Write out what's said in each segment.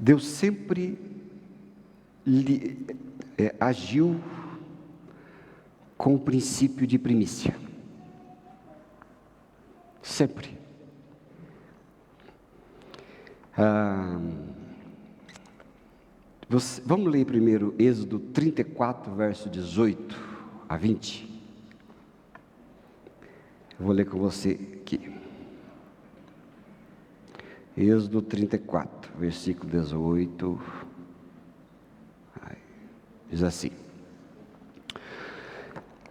Deus sempre agiu com o princípio de primícia. Sempre. Vamos ler primeiro Êxodo 34, verso 18 a 20. Eu vou ler com você aqui. Êxodo 34, versículo 18. Diz assim: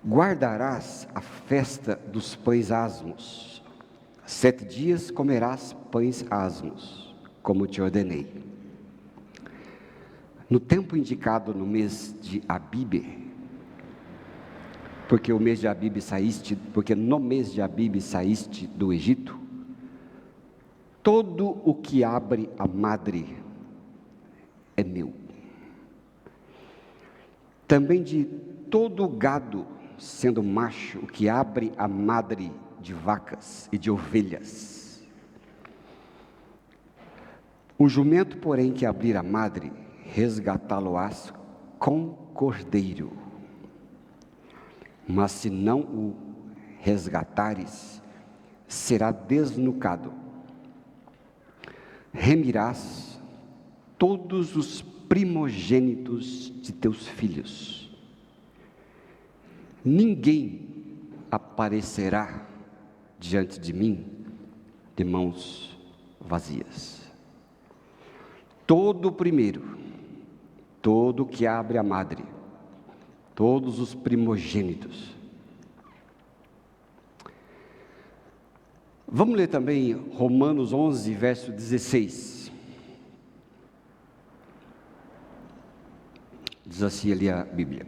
guardarás a festa dos pães asmos. 7 dias comerás pães asmos, como te ordenei. No tempo indicado no mês de Abibe, porque no mês de Abibe saíste do Egito, todo o que abre a madre é meu. Também de todo o gado, sendo macho, o que abre a madre de vacas e de ovelhas. O jumento, porém, que abrir a madre, resgatá-lo-ás com cordeiro. Mas se não o resgatares, será desnucado. Remirás todos os primogênitos de teus filhos. Ninguém aparecerá diante de mim de mãos vazias. Todo o primeiro, todo que abre a madre, todos os primogênitos. Vamos ler também Romanos 11, verso 16. Diz assim ali a Bíblia.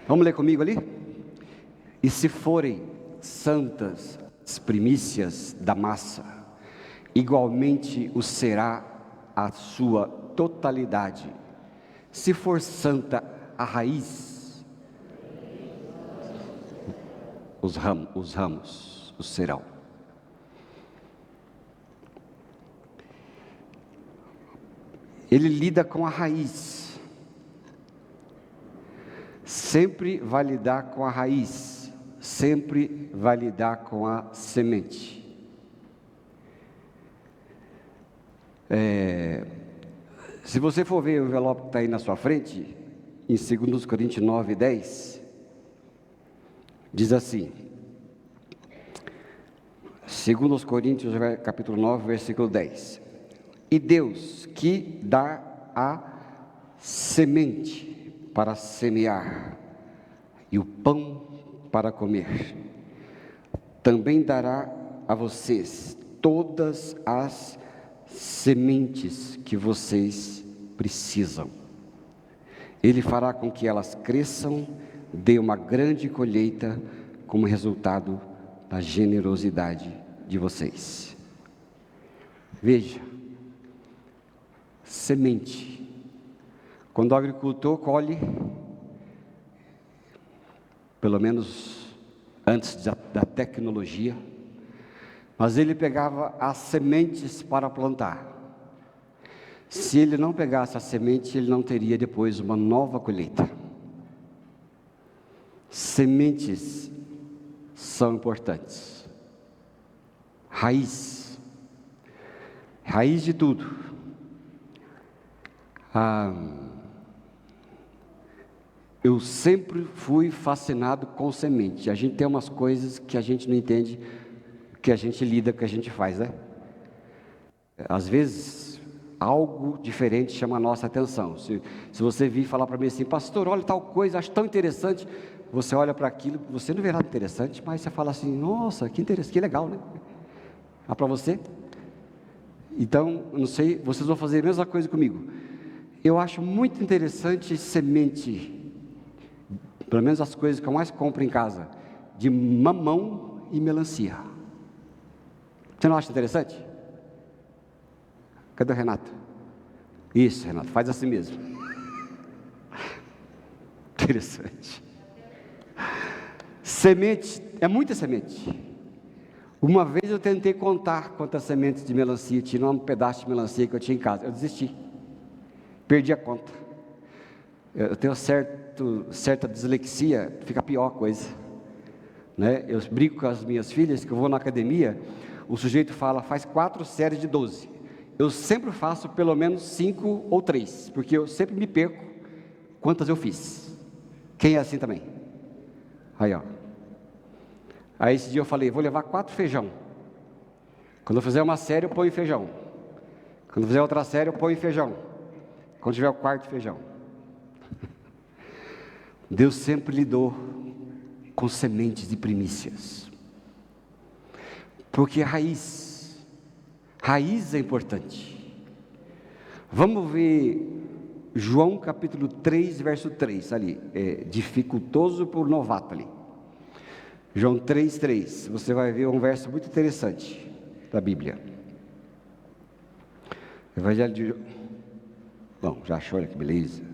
Vamos ler comigo ali? E se forem santas as primícias da massa, igualmente o será a sua totalidade. Se for santa a raiz, os ramos o serão. Ele lida com a raiz. Sempre vai lidar com a raiz. Sempre vai lidar com a semente. Se você for ver o envelope que está aí na sua frente, em 2 Coríntios 9, 10, diz assim, 2 Coríntios capítulo 9, versículo 10, e Deus que dá a semente para semear e o pão para comer, também dará a vocês todas as sementes que vocês precisam. Ele fará com que elas cresçam, dê uma grande colheita como resultado da generosidade de vocês. Veja, semente. Quando o agricultor colhe, pelo menos antes da tecnologia, mas ele pegava as sementes para plantar. Se ele não pegasse a semente, ele não teria depois uma nova colheita. Sementes são importantes. Raiz de tudo. Eu sempre fui fascinado com semente. A gente tem umas coisas que a gente não entende, que a gente lida, que a gente faz, né? Às vezes, algo diferente chama a nossa atenção. Se você vir falar para mim assim, pastor, olha tal coisa, acho tão interessante. Você olha para aquilo, você não vê nada interessante, mas você fala assim, nossa, que interessante, que legal, né? Ah, para você? Então, não sei, vocês vão fazer a mesma coisa comigo. Eu acho muito interessante semente, pelo menos as coisas que eu mais compro em casa, de mamão e melancia. Você não acha interessante? Cadê o Renato? Isso, Renato, faz assim mesmo. Interessante. Semente, é muita semente. Uma vez eu tentei contar quantas sementes de melancia tinha num pedaço de melancia que eu tinha em casa. Eu desisti. Perdi a conta. Eu tenho certa dislexia, fica pior a coisa, né? Eu brigo com as minhas filhas que eu vou na academia, o sujeito faz 4 séries de 12. Eu sempre faço pelo menos 5 ou 3, porque eu sempre me perco quantas eu fiz. Quem é assim também? Aí, ó. Aí esse dia eu falei, vou levar 4 feijão. Quando eu fizer uma série, eu ponho feijão. Quando eu fizer outra série, eu ponho feijão. Quando tiver o quarto feijão. Deus sempre lidou com sementes de primícias. Porque raiz é importante. Vamos ver João capítulo 3, verso 3, ali. É dificultoso para o novato ali. João 3, você vai ver um verso muito interessante da Bíblia. Evangelho de João. Bom, já achou, olha que beleza.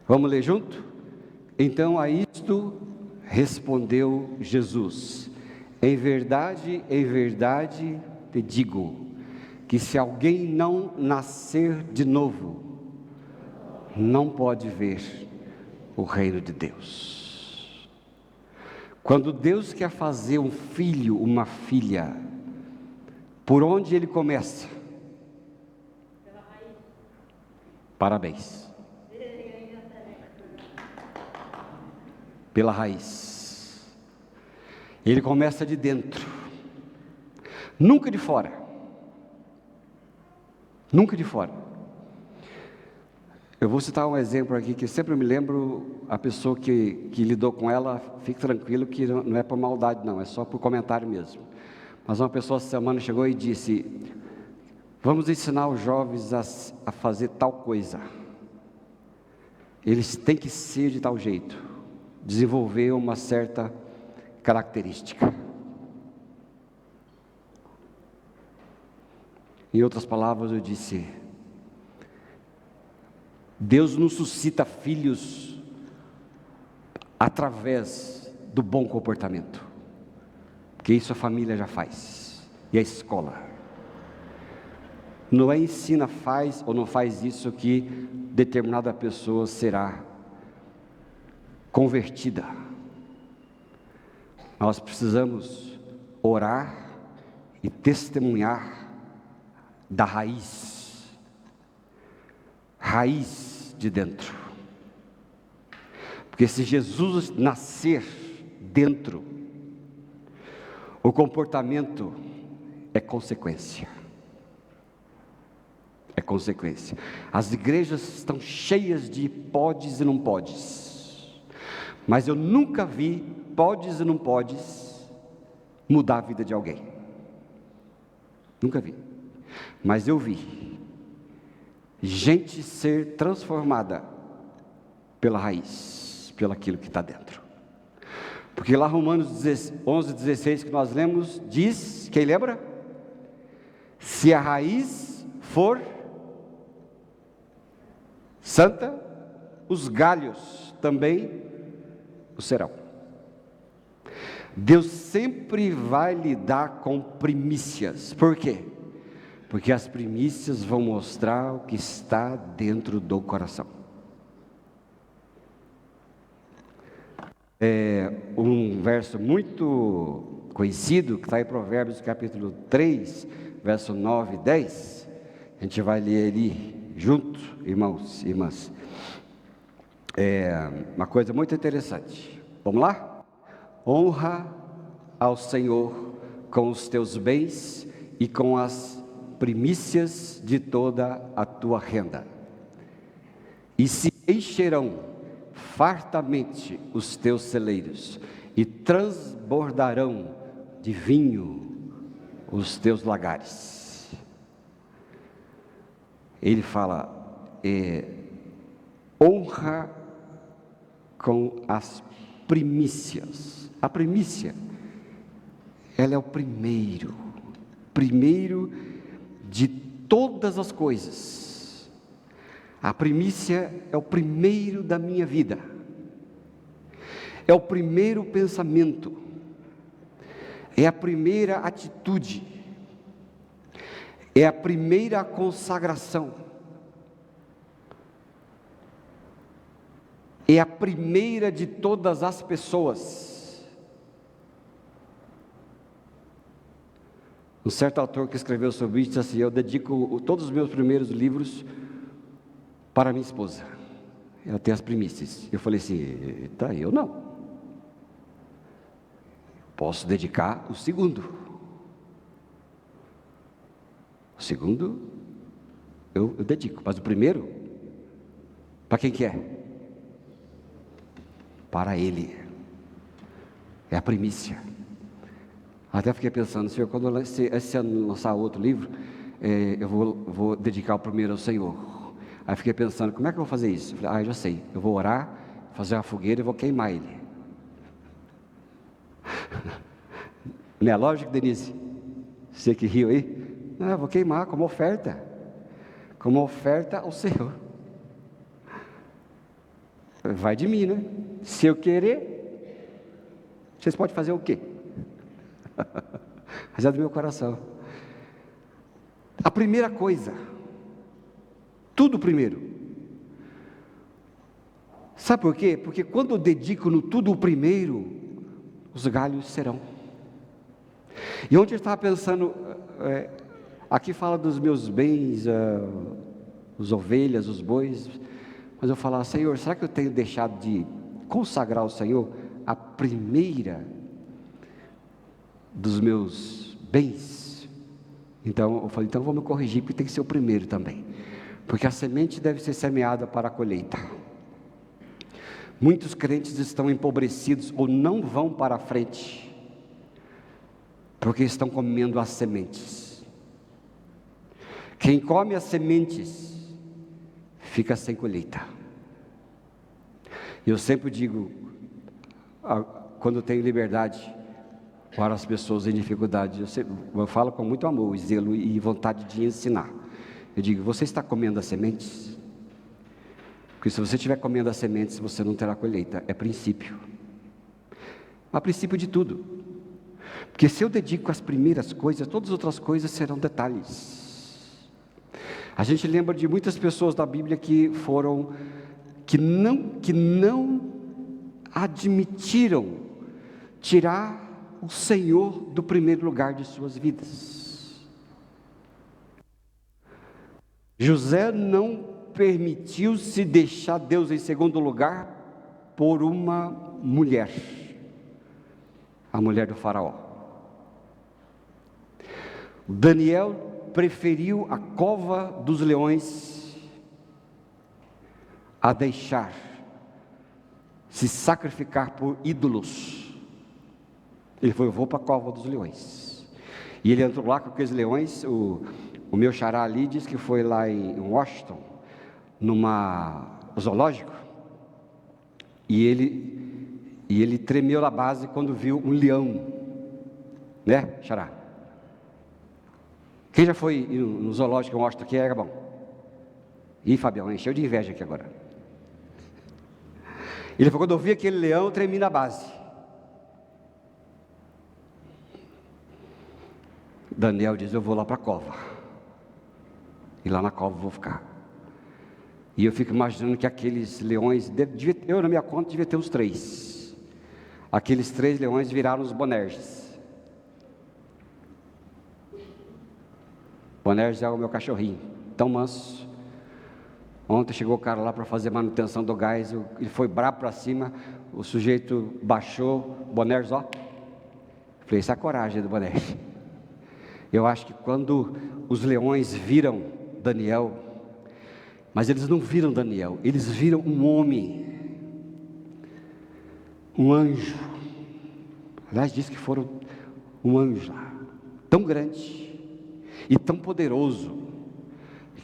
Vamos ler junto? Então a isto respondeu Jesus: em verdade te digo, que se alguém não nascer de novo, não pode ver o reino de Deus. Quando Deus quer fazer um filho, uma filha, por onde ele começa? Pela raiz. Parabéns. Pela raiz. Ele começa de dentro, nunca de fora. Nunca de fora. Eu vou citar um exemplo aqui que sempre me lembro, a pessoa que lidou com ela, fique tranquilo que não é por maldade não, é só por comentário mesmo. Mas uma pessoa essa semana chegou e disse, vamos ensinar os jovens a fazer tal coisa. Eles têm que ser de tal jeito, desenvolver uma certa característica. Em outras palavras, eu disse, Deus nos suscita filhos através do bom comportamento, porque isso a família já faz, e a escola. Não é ensina, faz ou não faz isso que determinada pessoa será convertida. Nós precisamos orar e testemunhar da raiz de dentro, porque se Jesus nascer dentro, o comportamento é consequência. As igrejas estão cheias de podes e não podes, mas eu nunca vi podes e não podes mudar a vida de alguém, nunca vi, mas eu vi gente ser transformada pela raiz, pelo aquilo que está dentro. Porque lá Romanos 11:16 que nós lemos, diz, quem lembra? Se a raiz for santa, os galhos também o serão. Deus sempre vai lidar com primícias. Por quê? Porque as primícias vão mostrar o que está dentro do coração. Um verso muito conhecido, que está em Provérbios capítulo 3, verso 9 e 10, a gente vai ler ali junto, irmãos e irmãs. Uma coisa muito interessante. Vamos lá? Honra ao Senhor com os teus bens e com as primícias de toda a tua renda, e se encherão fartamente os teus celeiros, e transbordarão de vinho os teus lagares. Ele fala, honra com as primícias. A primícia, ela é o primeiro de todas as coisas. A primícia é o primeiro da minha vida, é o primeiro pensamento, é a primeira atitude, é a primeira consagração, é a primeira de todas as pessoas. Um certo autor que escreveu sobre isso disse assim: eu dedico todos os meus primeiros livros para minha esposa, ela tem as primícias. Eu falei assim: tá, eu não. Posso dedicar o segundo. O segundo eu dedico, mas o primeiro, para quem que é? Para Ele. É a primícia. Até fiquei pensando: Senhor, quando esse ano lançar outro livro, eu vou dedicar o primeiro ao Senhor. Aí fiquei pensando: como é que eu vou fazer isso? Eu falei: eu já sei, eu vou orar, fazer uma fogueira e vou queimar ele. Não é lógico, Denise? Você que riu aí? Não, eu vou queimar como oferta ao Senhor. Vai de mim, né? Se eu querer, vocês podem fazer o quê? Mas é do meu coração. A primeira coisa, tudo primeiro. Sabe por quê? Porque quando eu dedico no tudo o primeiro, os galhos serão. E ontem eu estava pensando, aqui fala dos meus bens, as ovelhas, os bois, mas eu falava: Senhor, será que eu tenho deixado de consagrar ao Senhor a primeira dos meus bens? Então eu falei: então eu vou me corrigir, porque tem que ser o primeiro também, porque a semente deve ser semeada para a colheita. Muitos crentes estão empobrecidos ou não vão para a frente, porque estão comendo as sementes. Quem come as sementes fica sem colheita. Eu sempre digo, quando tenho liberdade para as pessoas em dificuldade, eu falo com muito amor, zelo e vontade de ensinar. Eu digo: você está comendo as sementes? Porque se você estiver comendo as sementes, você não terá colheita. É princípio. É princípio de tudo. Porque se eu dedico as primeiras coisas, todas as outras coisas serão detalhes. A gente lembra de muitas pessoas da Bíblia que não admitiram tirar o Senhor do primeiro lugar de suas vidas. José não permitiu-se deixar Deus em segundo lugar por uma mulher, a mulher do faraó. Daniel preferiu a cova dos leões a deixar se sacrificar por ídolos. Ele falou: eu vou para a cova dos leões. E ele entrou lá com aqueles leões. O meu xará ali diz que foi lá em Washington, numa zoológico, e ele tremeu na base quando viu um leão, né, xará? Quem já foi no zoológico em Washington aqui é bom? Ih, Fabião, encheu de inveja aqui agora. Ele falou: quando eu vi aquele leão, eu tremi na base. Daniel diz: eu vou lá para a cova, e lá na cova eu vou ficar. E eu fico imaginando que aqueles leões, eu na minha conta devia ter uns 3. Aqueles 3 leões viraram os Bonerges. Bonerges é o meu cachorrinho, tão manso. Ontem chegou o cara lá para fazer manutenção do gás, ele foi brabo para cima, o sujeito baixou, Bonerges, ó. Falei: essa é a coragem do Bonerges. Eu acho que quando os leões viram Daniel, mas eles não viram Daniel, eles viram um homem, um anjo. Aliás, diz que foram um anjo lá, tão grande e tão poderoso,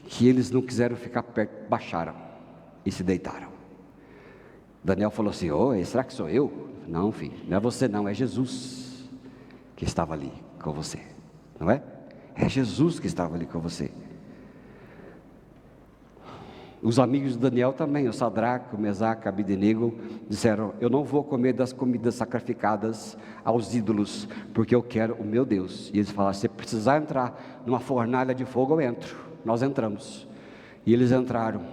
que eles não quiseram ficar perto, baixaram e se deitaram. Daniel falou assim: será que sou eu? Não, filho, não é você não, é Jesus que estava ali com você, não é? É Jesus que estava ali com você. Os amigos de Daniel também, o Sadraque, o Mesaque, o Abednego, disseram: eu não vou comer das comidas sacrificadas aos ídolos, porque eu quero o meu Deus. E eles falaram: se precisar entrar numa fornalha de fogo, eu entro. Nós entramos. E eles entraram.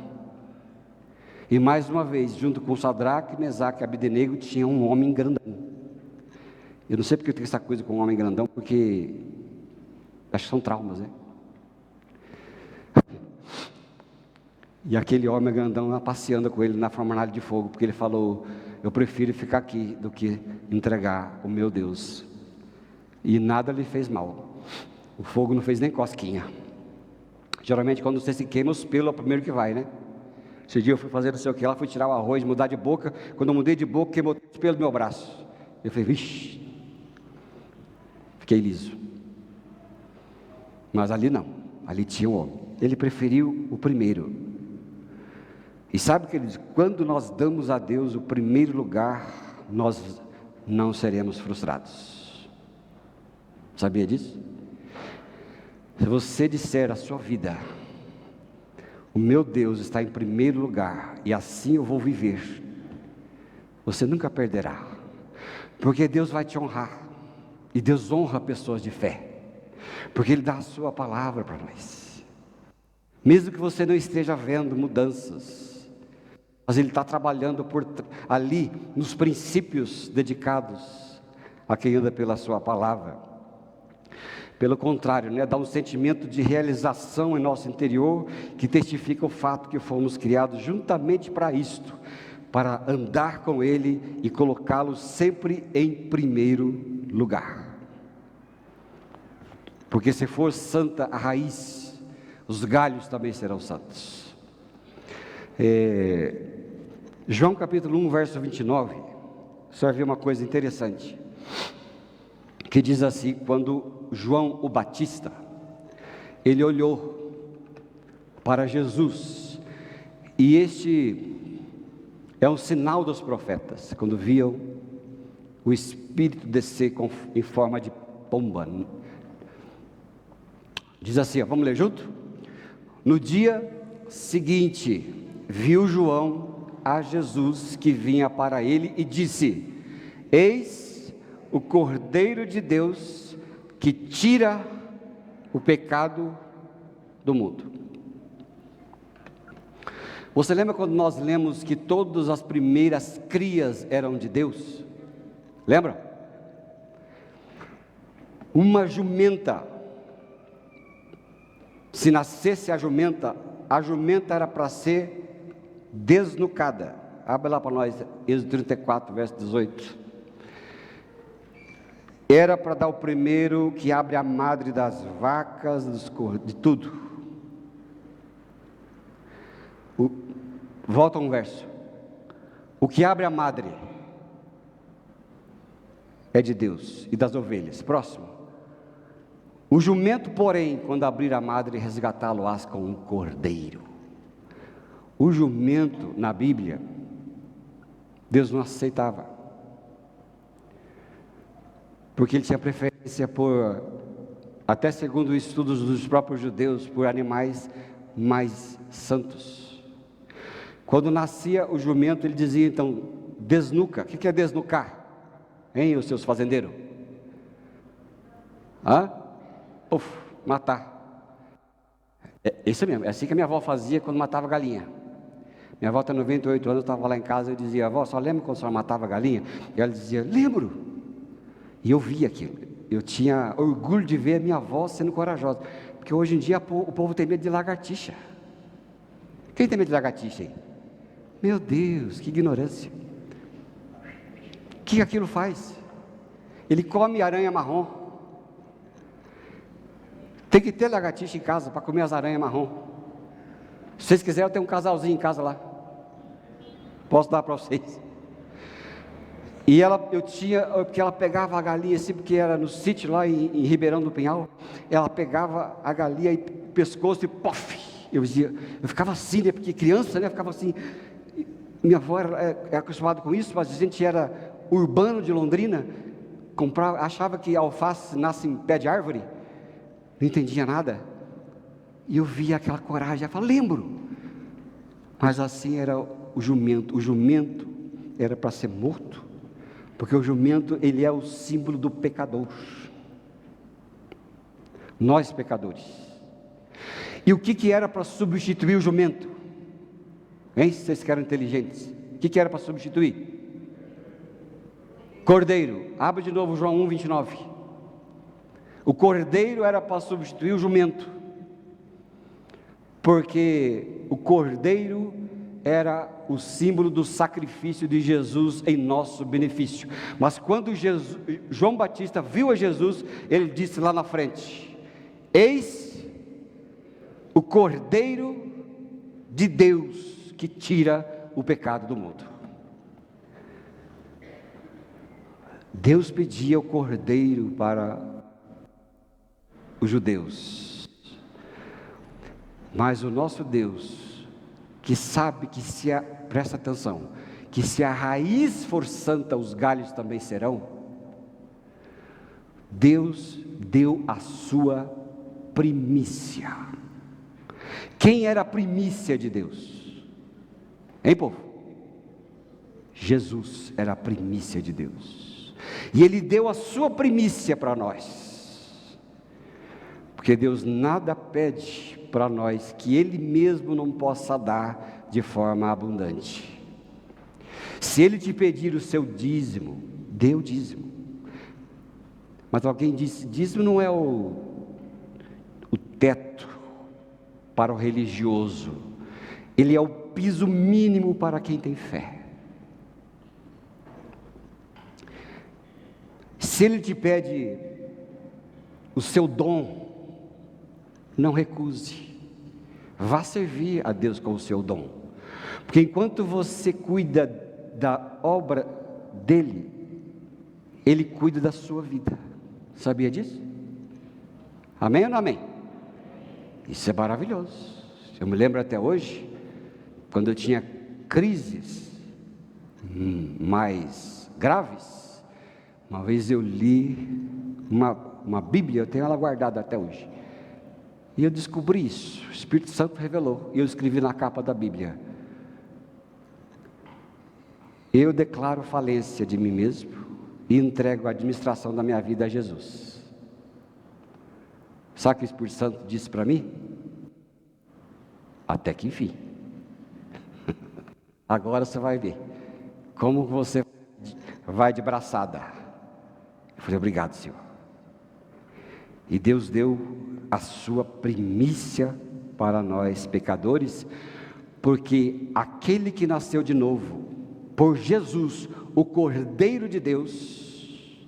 E mais uma vez, junto com o Sadraque, Mesaque e Abednego, tinha um homem grandão. Eu não sei porque eu tenho essa coisa com um homem grandão, porque acho que são traumas, né? E aquele homem grandão passeando com ele na fornalha de fogo, porque ele falou: eu prefiro ficar aqui do que entregar o meu Deus. E nada lhe fez mal. O fogo não fez nem cosquinha. Geralmente quando você se queima, os pelos é o primeiro que vai, né? Esse dia eu fui fazer não sei o que lá, fui tirar o arroz, mudar de boca. Quando eu mudei de boca, queimou os pelos do meu braço. Eu falei: vixe, fiquei liso. Mas ali não, ali tinha um homem. Ele preferiu o primeiro. E sabe o que ele diz? Quando nós damos a Deus o primeiro lugar, nós não seremos frustrados. Sabia disso? Se você disser a sua vida: o meu Deus está em primeiro lugar, e assim eu vou viver, você nunca perderá, porque Deus vai te honrar, e Deus honra pessoas de fé, porque Ele dá a sua palavra para nós, mesmo que você não esteja vendo mudanças, mas Ele está trabalhando ali, nos princípios dedicados a quem anda pela sua palavra. Pelo contrário, né, dá um sentimento de realização em nosso interior, que testifica o fato que fomos criados juntamente para isto, para andar com Ele e colocá-lo sempre em primeiro lugar. Porque se for santa a raiz, os galhos também serão santos. João capítulo 1, verso 29, você vai ver uma coisa interessante, que diz assim: quando João o Batista, ele olhou para Jesus, e este é um sinal dos profetas, quando viam o Espírito descer em forma de pomba, diz assim, vamos ler junto? No dia seguinte, viu João a Jesus que vinha para ele e disse: eis o Cordeiro de Deus que tira o pecado do mundo. Você lembra quando nós lemos que todas as primeiras crias eram de Deus? Lembra? Uma jumenta, se nascesse a jumenta era para ser desnucada. Abre lá para nós, Êxodo 34, verso 18. Era para dar o primeiro que abre a madre das vacas, de tudo. Volta um verso. O que abre a madre é de Deus e das ovelhas. Próximo. O jumento, porém, quando abrir a madre, resgatá-lo-ás com um cordeiro. O jumento, na Bíblia, Deus não aceitava, porque ele tinha preferência por, até segundo estudos dos próprios judeus, por animais mais santos. Quando nascia o jumento, ele dizia então: desnuca. O que é desnucar? Hein, os seus fazendeiros? Matar. É isso mesmo, é assim que a minha avó fazia quando matava galinha. Minha avó tem 98 anos, eu estava lá em casa, eu dizia: avó, só lembra quando a senhora matava galinha? E ela dizia: lembro. E eu via aquilo, eu tinha orgulho de ver a minha avó sendo corajosa, porque hoje em dia o povo tem medo de lagartixa. Quem tem medo de lagartixa aí? Meu Deus, que ignorância. O que aquilo faz? Ele come aranha marrom. Tem que ter lagartixa em casa para comer as aranhas marrom. Se vocês quiserem, eu tenho um casalzinho em casa lá, posso dar para vocês. E porque ela pegava a galinha assim, porque era no sítio lá em Ribeirão do Pinhal, ela pegava a galinha e pescoço e pof, eu ficava assim, né, porque criança, né, ficava assim. Minha avó é acostumada com isso, mas a gente era urbano de Londrina, achava que alface nasce em pé de árvore, não entendia nada, e eu via aquela coragem, eu falava: lembro. Mas assim era o jumento. O jumento era para ser morto, porque o jumento, ele é o símbolo do pecador. Nós pecadores. E o que era para substituir o jumento? Hein? Vocês que eram inteligentes. O que era para substituir? Cordeiro. Abre de novo João 1:29. O cordeiro era para substituir o jumento, porque o cordeiro era o símbolo do sacrifício de Jesus em nosso benefício. Mas quando João Batista viu a Jesus, ele disse lá na frente: eis o Cordeiro de Deus que tira o pecado do mundo. Deus pedia o Cordeiro para os judeus, mas o nosso Deus, que sabe que presta atenção, que se a raiz for santa, os galhos também serão. Deus deu a sua primícia. Quem era a primícia de Deus? Hein, povo? Jesus era a primícia de Deus, e Ele deu a sua primícia para nós, porque Deus nada pede para nós que Ele mesmo não possa dar de forma abundante. Se Ele te pedir o seu dízimo, dê o dízimo. Mas alguém disse: dízimo não é o teto para o religioso, ele é o piso mínimo para quem tem fé. Se Ele te pede o seu dom, não recuse, vá servir a Deus com o seu dom, porque enquanto você cuida da obra dEle, Ele cuida da sua vida. Sabia disso? Amém ou não amém? Isso é maravilhoso. Eu me lembro até hoje, quando eu tinha crises mais graves, uma vez eu li uma Bíblia, eu tenho ela guardada até hoje, e eu descobri isso, o Espírito Santo revelou, e eu escrevi na capa da Bíblia: eu declaro falência de mim mesmo e entrego a administração da minha vida a Jesus. Sabe o que o Espírito Santo disse para mim? Até que enfim. Agora você vai ver como você vai de braçada. Eu falei: obrigado, Senhor. E Deus deu a sua primícia para nós pecadores, porque aquele que nasceu de novo, por Jesus, o Cordeiro de Deus,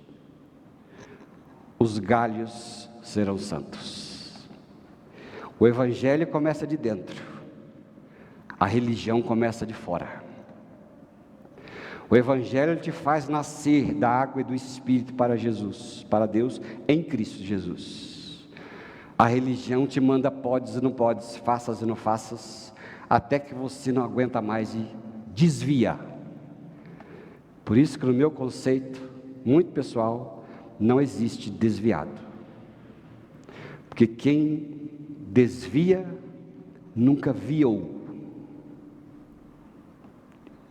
os galhos serão santos. O Evangelho começa de dentro, a religião começa de fora. O Evangelho te faz nascer da água e do Espírito para Jesus, para Deus, em Cristo Jesus. A religião te manda podes e não podes, faças e não faças, até que você não aguenta mais e desvia. Por isso que no meu conceito, muito pessoal, não existe desviado. Porque quem desvia, nunca viu.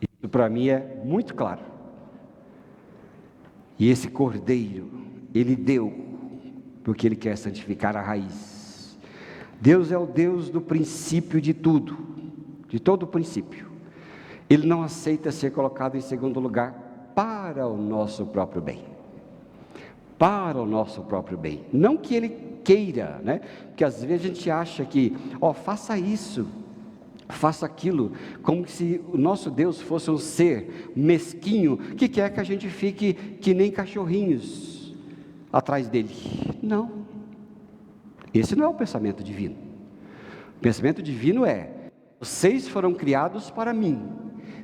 Isso para mim é muito claro. E esse Cordeiro, Ele deu, porque Ele quer santificar a raiz. Deus é o Deus do princípio de tudo, de todo o princípio. Ele não aceita ser colocado em segundo lugar para o nosso próprio bem. Para o nosso próprio bem. Não que Ele queira, né? Porque às vezes a gente acha que, faça isso, faça aquilo, como se o nosso Deus fosse um ser mesquinho, que quer que a gente fique que nem cachorrinhos atrás dele. Não, esse não é o pensamento divino. O pensamento divino é: vocês foram criados para mim,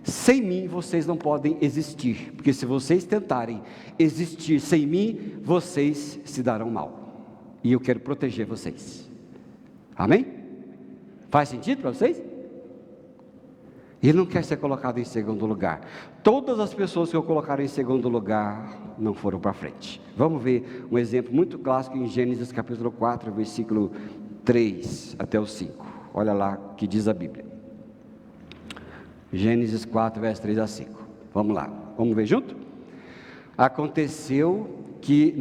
sem mim vocês não podem existir, porque se vocês tentarem existir sem mim, vocês se darão mal, e eu quero proteger vocês. Amém? Faz sentido para vocês? Ele não quer ser colocado em segundo lugar. Todas as pessoas que o colocaram em segundo lugar não foram para frente. Vamos ver um exemplo muito clássico em Gênesis capítulo 4, versículo 3 até o 5. Olha lá o que diz a Bíblia. Gênesis 4, verso 3 a 5. Vamos lá, vamos ver junto? Aconteceu que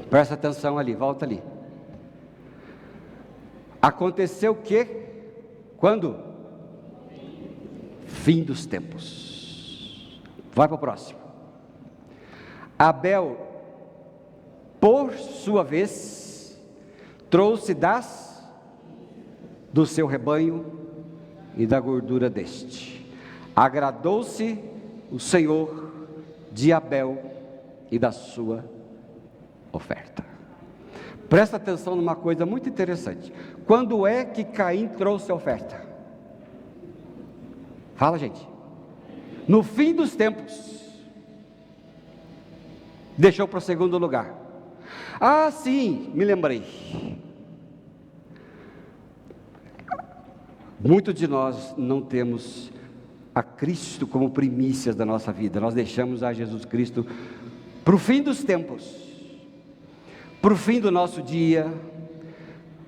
Presta atenção ali, volta ali. Aconteceu que? Quando? Fim dos tempos. Vai para o próximo. Abel, por sua vez, trouxe do seu rebanho e da gordura deste. Agradou-se o Senhor de Abel e da sua oferta. Presta atenção numa coisa muito interessante. Quando é que Caim trouxe a oferta? Fala, gente. No fim dos tempos. Deixou para o segundo lugar. Ah, sim, me lembrei. Muitos de nós não temos a Cristo como primícias da nossa vida. Nós deixamos a Jesus Cristo para o fim dos tempos, para o fim do nosso dia,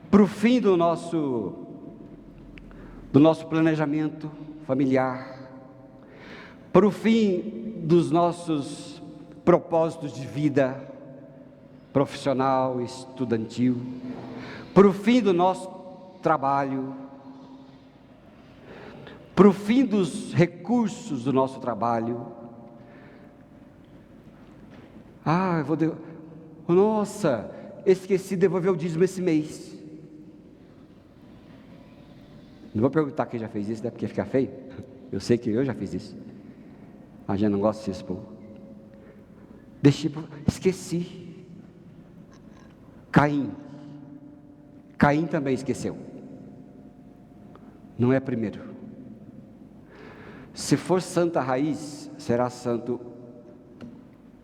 para o fim do nosso planejamento familiar, para o fim dos nossos propósitos de vida profissional, estudantil, para o fim do nosso trabalho, para o fim dos recursos do nosso trabalho. Nossa, esqueci de devolver o dízimo esse mês. Não vou perguntar quem já fez isso, né? Porque fica feio. Eu sei que eu já fiz isso. A gente não gosta de se expor. Esqueci. Caim também esqueceu. Não é primeiro. Se for santa raiz, será santo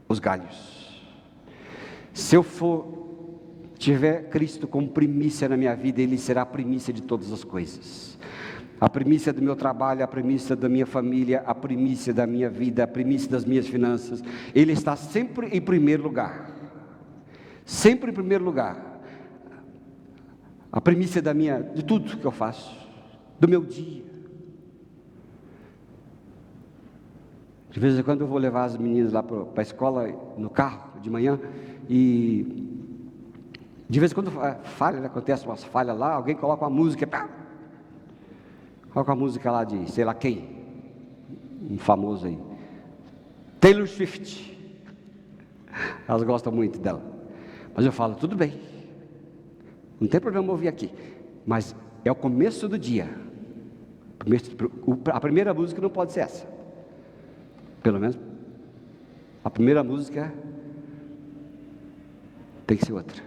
os galhos. Se eu tiver Cristo como primícia na minha vida, Ele será a primícia de todas as coisas. A primícia do meu trabalho, a primícia da minha família, a primícia da minha vida, a primícia das minhas finanças. Ele está sempre em primeiro lugar. Sempre em primeiro lugar. A primícia de tudo que eu faço, do meu dia. De vez em quando eu vou levar as meninas lá para a escola, no carro, de manhã, e de vez em quando falha, né? Acontece umas falhas lá, alguém coloca uma música, coloca uma música lá de sei lá quem, um famoso aí, Taylor Swift, elas gostam muito dela, mas eu falo, tudo bem, não tem problema ouvir aqui, mas é o começo do dia, a primeira música não pode ser essa, pelo menos, a primeira música tem que ser outra.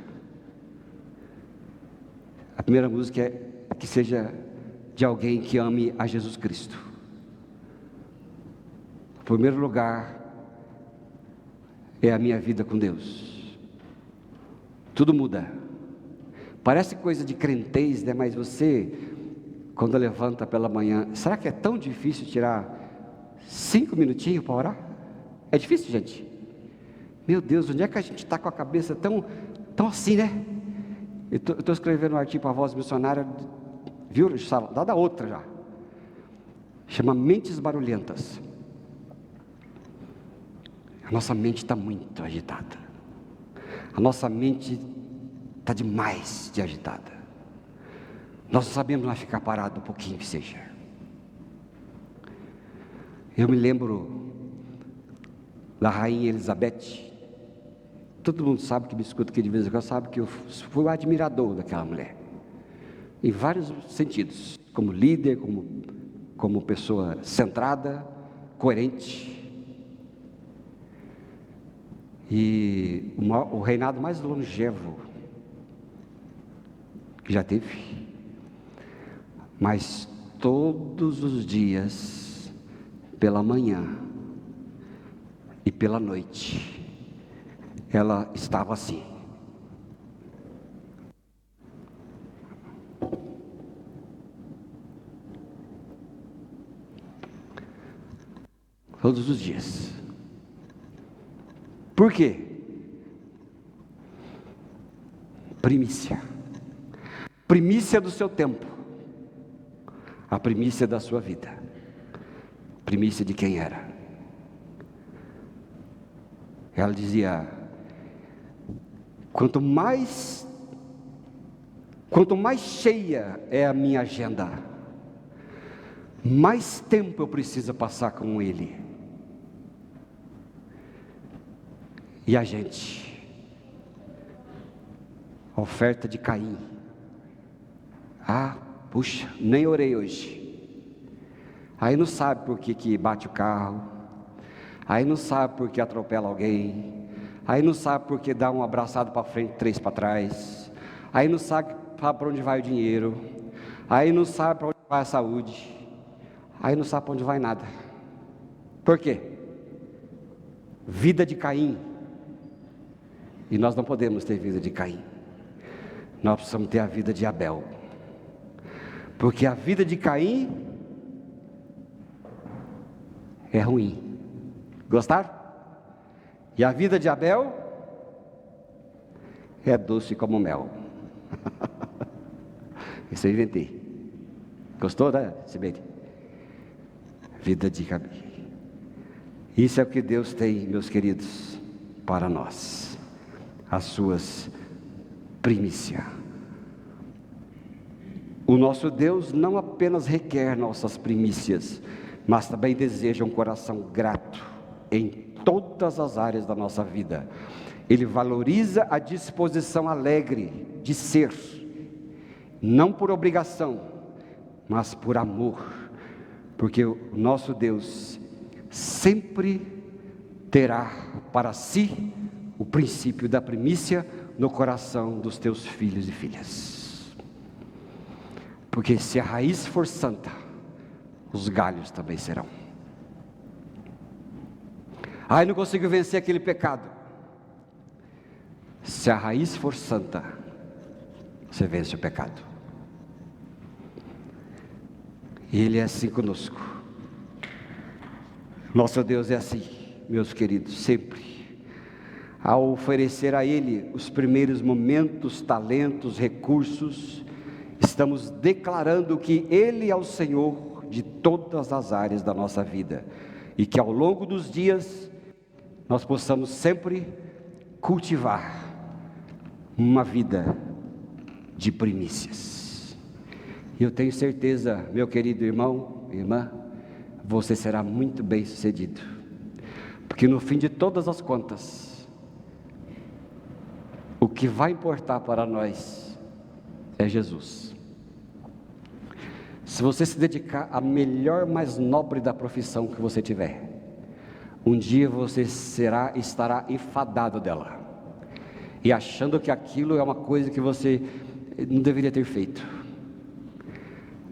A primeira música é que seja de alguém que ame a Jesus Cristo. O primeiro lugar é a minha vida com Deus. Tudo muda. Parece coisa de crentez, né? Mas você, quando levanta pela manhã, será que é tão difícil tirar 5 minutinhos para orar? É difícil, gente? Meu Deus, onde é que a gente está com a cabeça tão assim, né? Eu estou escrevendo um artigo para a Voz Missionária, viu? Dá outra já. Chama Mentes Barulhentas. A nossa mente está muito agitada. A nossa mente está demais de agitada. Nós não sabemos mais ficar parado um pouquinho que seja. Eu me lembro da Rainha Elizabeth. Todo mundo sabe que me escuta aqui de vez em quando, sabe que eu fui um admirador daquela mulher. Em vários sentidos. Como líder, como pessoa centrada, coerente. E o reinado mais longevo que já teve. Mas todos os dias, pela manhã e pela noite, ela estava assim. Todos os dias. Por quê? Primícia. Primícia do seu tempo. A primícia da sua vida. Primícia de quem era. Ela dizia: quanto mais cheia é a minha agenda, mais tempo eu preciso passar com Ele. E a gente, oferta de Caim. Puxa, nem orei hoje. Aí não sabe por que bate o carro. Aí não sabe por que atropela alguém. Aí não sabe por que dá um abraçado para frente, 3 para trás. Aí não sabe para onde vai o dinheiro. Aí não sabe para onde vai a saúde. Aí não sabe para onde vai nada. Por quê? Vida de Caim. E nós não podemos ter vida de Caim. Nós precisamos ter a vida de Abel. Porque a vida de Caim é ruim. Gostaram? E a vida de Abel é doce como mel. Isso eu inventei. Gostou, né, Sibeli? Vida de Caim. Isso é o que Deus tem, meus queridos, para nós. As suas primícias. O nosso Deus não apenas requer nossas primícias, mas também deseja um coração grato em todas as áreas da nossa vida. Ele valoriza a disposição alegre de ser, não por obrigação, mas por amor, porque o nosso Deus sempre terá para si o princípio da primícia no coração dos teus filhos e filhas. Porque se a raiz for santa, os galhos também serão. Não consigo vencer aquele pecado. Se a raiz for santa, você vence o pecado. E Ele é assim conosco. Nosso Deus é assim, meus queridos, sempre. Ao oferecer a Ele os primeiros momentos, talentos, recursos, estamos declarando que Ele é o Senhor de todas as áreas da nossa vida. E que ao longo dos dias, nós possamos sempre cultivar uma vida de primícias. E eu tenho certeza, meu querido irmão, irmã, você será muito bem sucedido. Porque no fim de todas as contas, o que vai importar para nós é Jesus. Se você se dedicar à melhor, mais nobre da profissão que você tiver, um dia você estará enfadado dela, e achando que aquilo é uma coisa que você não deveria ter feito.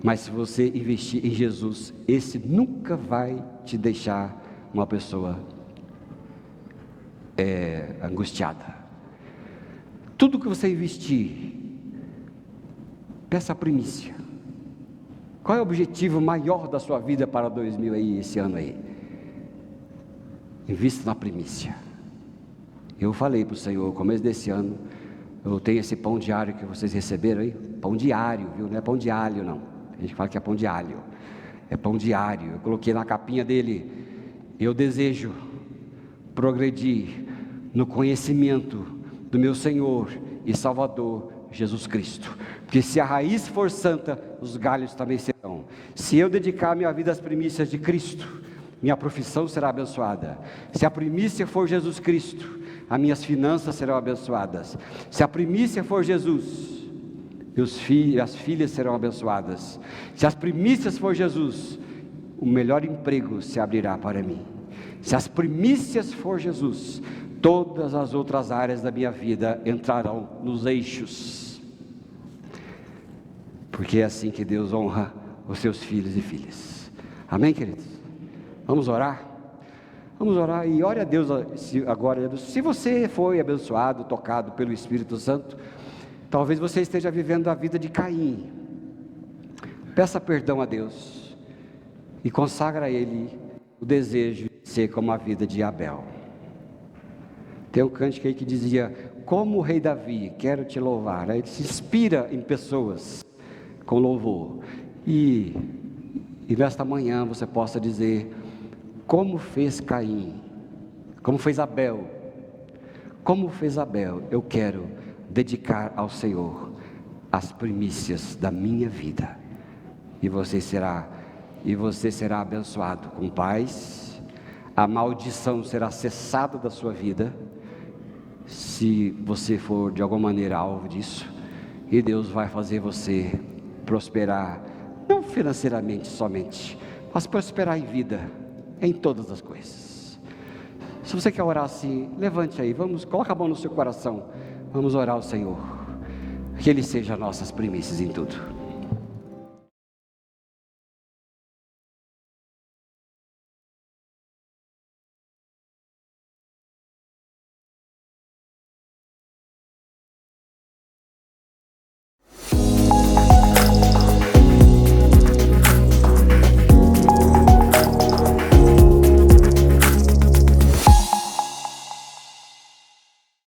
Mas se você investir em Jesus, esse nunca vai te deixar uma pessoa angustiada. Tudo que você investir, peça a primícia. Qual é o objetivo maior da sua vida para 2000 aí, esse ano aí? Invista na primícia. Eu falei para o Senhor, no começo desse ano, eu tenho esse pão diário que vocês receberam aí, pão diário, viu? Não é pão de alho não, a gente fala que é pão de alho, é pão diário. Eu coloquei na capinha dele: eu desejo progredir no conhecimento do meu Senhor e Salvador Jesus Cristo, porque se a raiz for santa, os galhos também serão. Se eu dedicar minha vida às primícias de Cristo, minha profissão será abençoada. Se a primícia for Jesus Cristo, as minhas finanças serão abençoadas. Se a primícia for Jesus, meus filhos, as filhas serão abençoadas. Se as primícias for Jesus, o melhor emprego se abrirá para mim. Se as primícias for Jesus, todas as outras áreas da minha vida entrarão nos eixos. Porque é assim que Deus honra os seus filhos e filhas. Amém, queridos? Vamos orar? Vamos orar e ore a Deus agora. Se você foi abençoado, tocado pelo Espírito Santo, talvez você esteja vivendo a vida de Caim. Peça perdão a Deus e consagra a Ele o desejo de ser como a vida de Abel. Tem um cântico aí que dizia: como o rei Davi, quero te louvar. Ele se inspira em pessoas com louvor. E nesta manhã você possa dizer, como fez Caim, como fez Abel, eu quero dedicar ao Senhor as primícias da minha vida. E você será abençoado com paz, a maldição será cessada da sua vida, se você for de alguma maneira alvo disso, e Deus vai fazer você prosperar, não financeiramente somente, mas prosperar em vida, em todas as coisas. Se você quer orar assim, levante aí, coloca a mão no seu coração, vamos orar ao Senhor, que Ele seja nossas primícias em tudo.